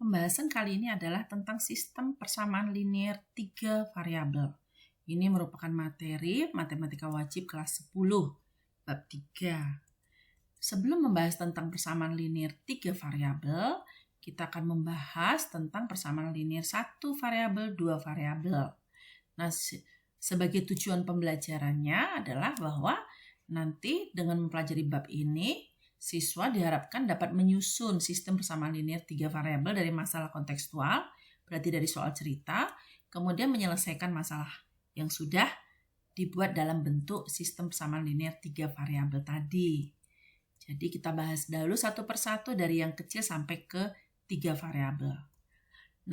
Pembahasan kali ini adalah tentang sistem persamaan linear 3 variabel. Ini merupakan materi matematika wajib kelas 10, bab 3. Sebelum membahas tentang persamaan linear 3 variabel, kita akan membahas tentang persamaan linear 1 variabel, 2 variabel. Nah, sebagai tujuan pembelajarannya adalah bahwa nanti dengan mempelajari bab ini, siswa diharapkan dapat menyusun sistem persamaan linear 3 variabel dari masalah kontekstual, berarti dari soal cerita, kemudian menyelesaikan masalah yang sudah dibuat dalam bentuk sistem persamaan linear 3 variabel tadi. Jadi kita bahas dahulu satu persatu dari yang kecil sampai ke 3 variabel.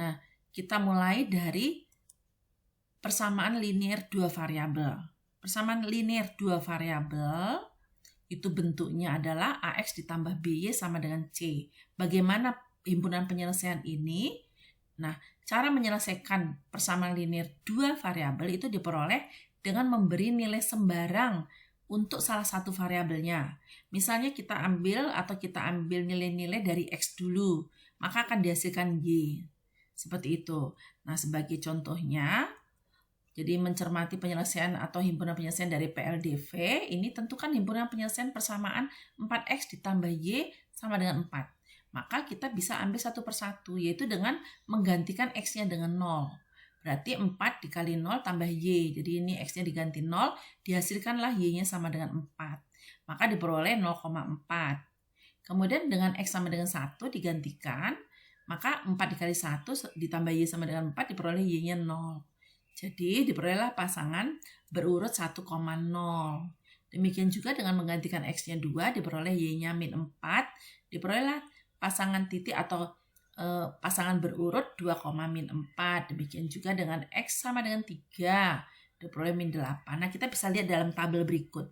Nah, kita mulai dari persamaan linear 2 variabel. Persamaan linear 2 variabel itu bentuknya adalah AX ditambah BY sama dengan C. Bagaimana himpunan penyelesaian ini? Nah, cara menyelesaikan persamaan linear 2 variabel itu diperoleh dengan memberi nilai sembarang untuk salah satu variabelnya. Misalnya kita ambil nilai-nilai dari X dulu, maka akan dihasilkan Y. Seperti itu. Nah, sebagai contohnya, jadi mencermati penyelesaian atau himpunan penyelesaian dari PLDV, ini tentukan himpunan penyelesaian persamaan 4X ditambah Y sama dengan 4. Maka kita bisa ambil satu persatu, yaitu dengan menggantikan X-nya dengan 0. Berarti 4 dikali 0 tambah Y. Jadi ini X-nya diganti 0, dihasilkanlah Y-nya sama dengan 4. Maka diperoleh 0,4. Kemudian dengan X sama dengan 1 digantikan, maka 4 dikali 1 ditambah Y sama dengan 4 diperoleh Y-nya 0. Jadi diperolehlah pasangan berurut 1,0. Demikian juga dengan menggantikan X-nya 2 diperoleh Y-nya min 4. Diperolehlah pasangan titik atau pasangan berurut 2, min 4. Demikian juga dengan X sama dengan 3 diperoleh min 8. Nah, kita bisa lihat dalam tabel berikut.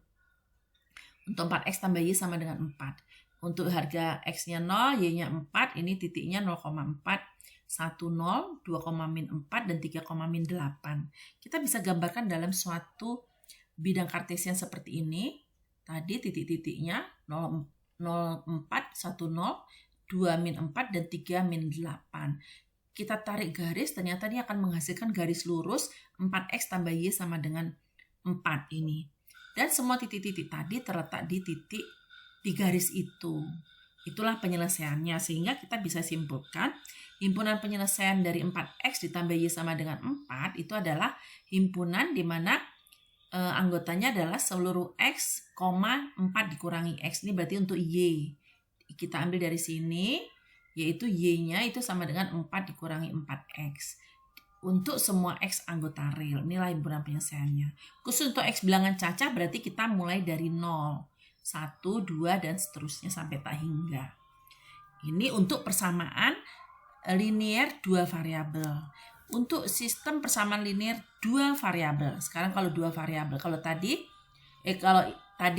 Untuk 4X tambah Y sama dengan 4. Untuk harga X-nya 0, Y-nya 4, ini titiknya 0,4, 1, 0, 2, min 4, dan 3, min 8. Kita bisa gambarkan dalam suatu bidang kartesian seperti ini. Tadi titik-titiknya 0, 4, 1, 0, 2 min 4 dan 3 min 8. Kita tarik garis, ternyata ini akan menghasilkan garis lurus 4X tambah Y sama dengan 4 ini. Dan semua titik-titik tadi terletak di titik di garis itu. Itulah penyelesaiannya, sehingga kita bisa simpulkan himpunan penyelesaian dari 4X ditambah Y sama dengan 4 itu adalah himpunan di mana anggotanya adalah seluruh X, 4 dikurangi X. Ini berarti untuk Y. Kita ambil dari sini, yaitu Y-nya itu sama dengan 4 dikurangi 4X. Untuk semua X anggota real. Inilah himpunan penyelesaiannya. Khusus untuk X bilangan cacah berarti kita mulai dari 0. 1, 2, dan seterusnya sampai tak hingga. Ini untuk persamaan linear 2 variabel. Untuk sistem persamaan linear 2 variabel. Sekarang kalau 2 variabel. Kalau tadi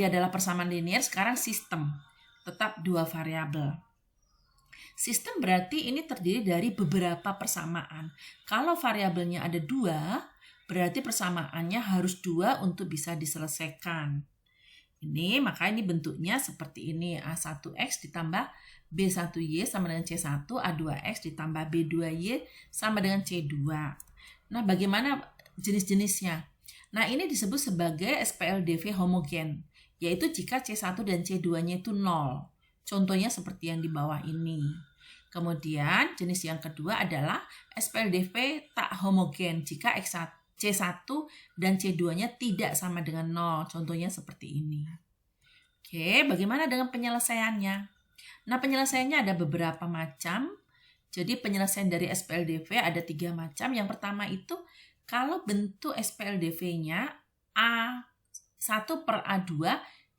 adalah persamaan linear, sekarang sistem. Tetap 2 variabel. Sistem berarti ini terdiri dari beberapa persamaan. Kalau variabelnya ada 2, berarti persamaannya harus 2 untuk bisa diselesaikan. Maka ini bentuknya seperti ini. A1X ditambah B1Y sama dengan C1, A2X ditambah B2Y sama dengan C2. Nah, bagaimana jenis-jenisnya? Nah, ini disebut sebagai SPLDV homogen, yaitu jika C1 dan C2-nya itu 0. Contohnya seperti yang di bawah ini. Kemudian jenis yang kedua adalah SPLDV tak homogen jika C1 dan C2-nya tidak sama dengan 0. Contohnya seperti ini. Oke, bagaimana dengan penyelesaiannya? Nah, penyelesaiannya ada beberapa macam. Jadi penyelesaian dari SPLDV ada 3 macam. Yang pertama itu kalau bentuk SPLDV-nya A1 per A2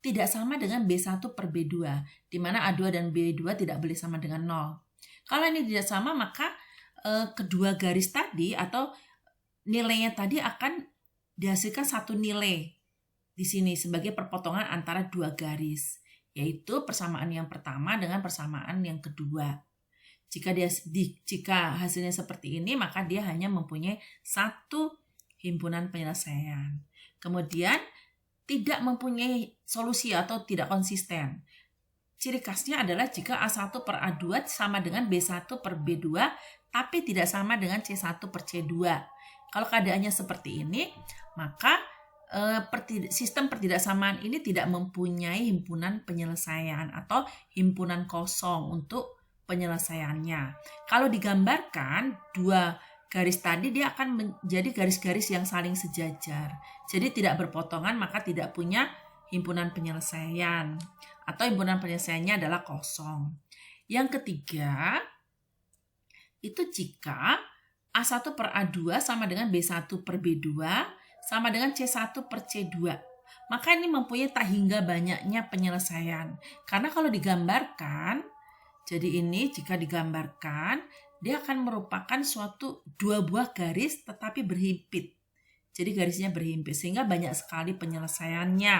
tidak sama dengan B1 per B2, di mana A2 dan B2 tidak boleh sama dengan 0. Kalau ini tidak sama, maka kedua garis tadi atau nilainya tadi akan dihasilkan satu nilai di sini sebagai perpotongan antara 2 garis, yaitu persamaan yang pertama dengan persamaan yang kedua. Jika hasilnya seperti ini, maka dia hanya mempunyai satu himpunan penyelesaian. Kemudian tidak mempunyai solusi atau tidak konsisten. ciri khasnya adalah jika A1 per A2 sama dengan B1 per B2, tapi tidak sama dengan C1 per C2. Kalau keadaannya seperti ini, maka sistem pertidaksamaan ini tidak mempunyai himpunan penyelesaian atau himpunan kosong untuk penyelesaiannya. Kalau digambarkan, dua garis tadi dia akan menjadi garis-garis yang saling sejajar. Jadi tidak berpotongan, maka tidak punya himpunan penyelesaian. Atau himpunan penyelesaiannya adalah kosong. Yang ketiga, itu jika A1 per A2 sama dengan B1 per B2 sama dengan C1 per C2. Maka ini mempunyai tak hingga banyaknya penyelesaian. Karena kalau digambarkan, jadi ini jika digambarkan, dia akan merupakan suatu dua buah garis tetapi berhimpit. Jadi garisnya berhimpit sehingga banyak sekali penyelesaiannya.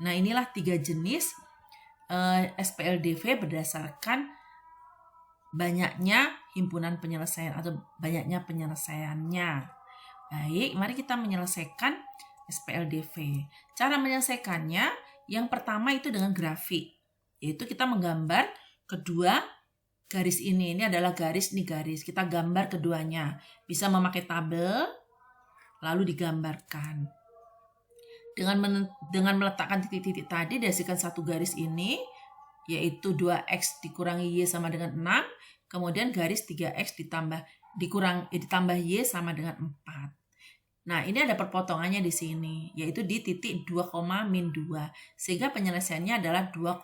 Nah, inilah 3 jenis SPLDV berdasarkan banyaknya himpunan penyelesaian atau banyaknya penyelesaiannya. Baik, mari kita menyelesaikan SPLDV. Cara menyelesaikannya, yang pertama itu dengan grafik. Yaitu kita menggambar kedua garis ini. Ini adalah garis, ini garis. Kita gambar keduanya. Bisa memakai tabel, lalu digambarkan. Dengan meletakkan titik-titik tadi, dihasilkan satu garis ini, yaitu 2X dikurangi Y sama dengan 6. Kemudian garis 3X ditambah Y sama dengan 4. Nah, ini ada perpotongannya di sini, yaitu di titik 2, min 2. Sehingga penyelesaiannya adalah 2,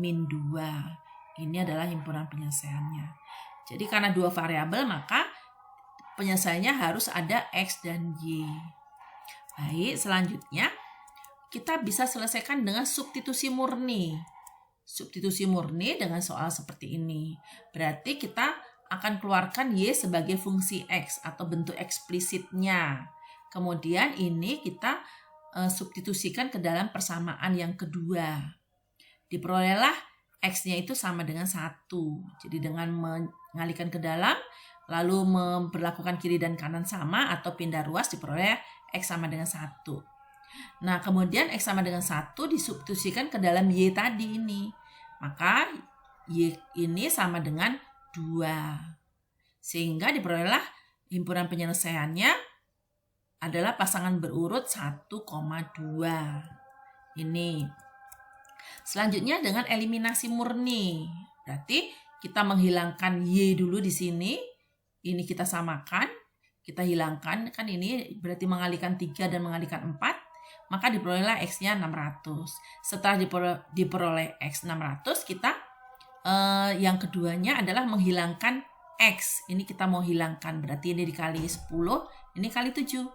min 2. Ini adalah himpunan penyelesaiannya. Jadi karena dua variabel, maka penyelesaiannya harus ada X dan Y. Baik, selanjutnya kita bisa selesaikan dengan substitusi murni. Substitusi murni dengan soal seperti ini. Berarti kita akan keluarkan Y sebagai fungsi X atau bentuk eksplisitnya. Kemudian ini kita substitusikan ke dalam persamaan yang kedua. Diperolehlah X-nya itu sama dengan 1. Jadi dengan mengalihkan ke dalam, lalu memperlakukan kiri dan kanan sama atau pindah ruas, diperoleh X sama dengan 1. Nah, kemudian X sama dengan 1 disubstitusikan ke dalam Y tadi ini. Maka Y ini sama dengan 2. Sehingga diperolehlah himpunan penyelesaiannya adalah pasangan berurut 1,2. Ini. Selanjutnya dengan eliminasi murni. Berarti kita menghilangkan Y dulu di sini. Ini kita samakan. Kita hilangkan. Kan ini berarti mengalihkan 3 dan mengalihkan 4. Maka diperolehlah X-nya 600. Setelah diperoleh X 600, kita yang keduanya adalah menghilangkan X. Ini kita mau hilangkan. Berarti ini dikali 10. Ini kali 7.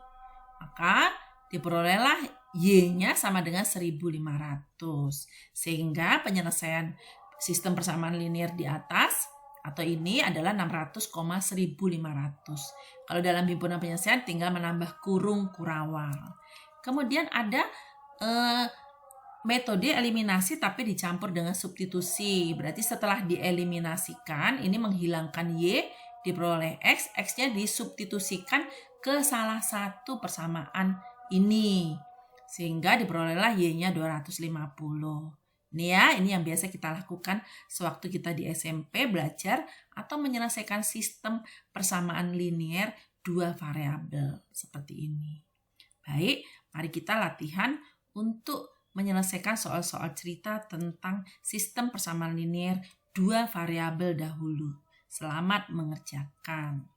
Maka diperolehlah Y-nya sama dengan 1500. Sehingga penyelesaian sistem persamaan linear di atas atau ini adalah 600,1500. Kalau dalam himpunan penyelesaian tinggal menambah kurung kurawal. Kemudian ada metode eliminasi tapi dicampur dengan substitusi. Berarti setelah dieliminasikan, ini menghilangkan Y, diperoleh X, X-nya disubstitusikan ke salah satu persamaan ini. Sehingga diperolehlah Y-nya 250. Ini ya, ini yang biasa kita lakukan sewaktu kita di SMP belajar atau menyelesaikan sistem persamaan linear dua variabel seperti ini. Baik, mari kita latihan untuk menyelesaikan soal-soal cerita tentang sistem persamaan linear dua variabel dahulu. Selamat mengerjakan.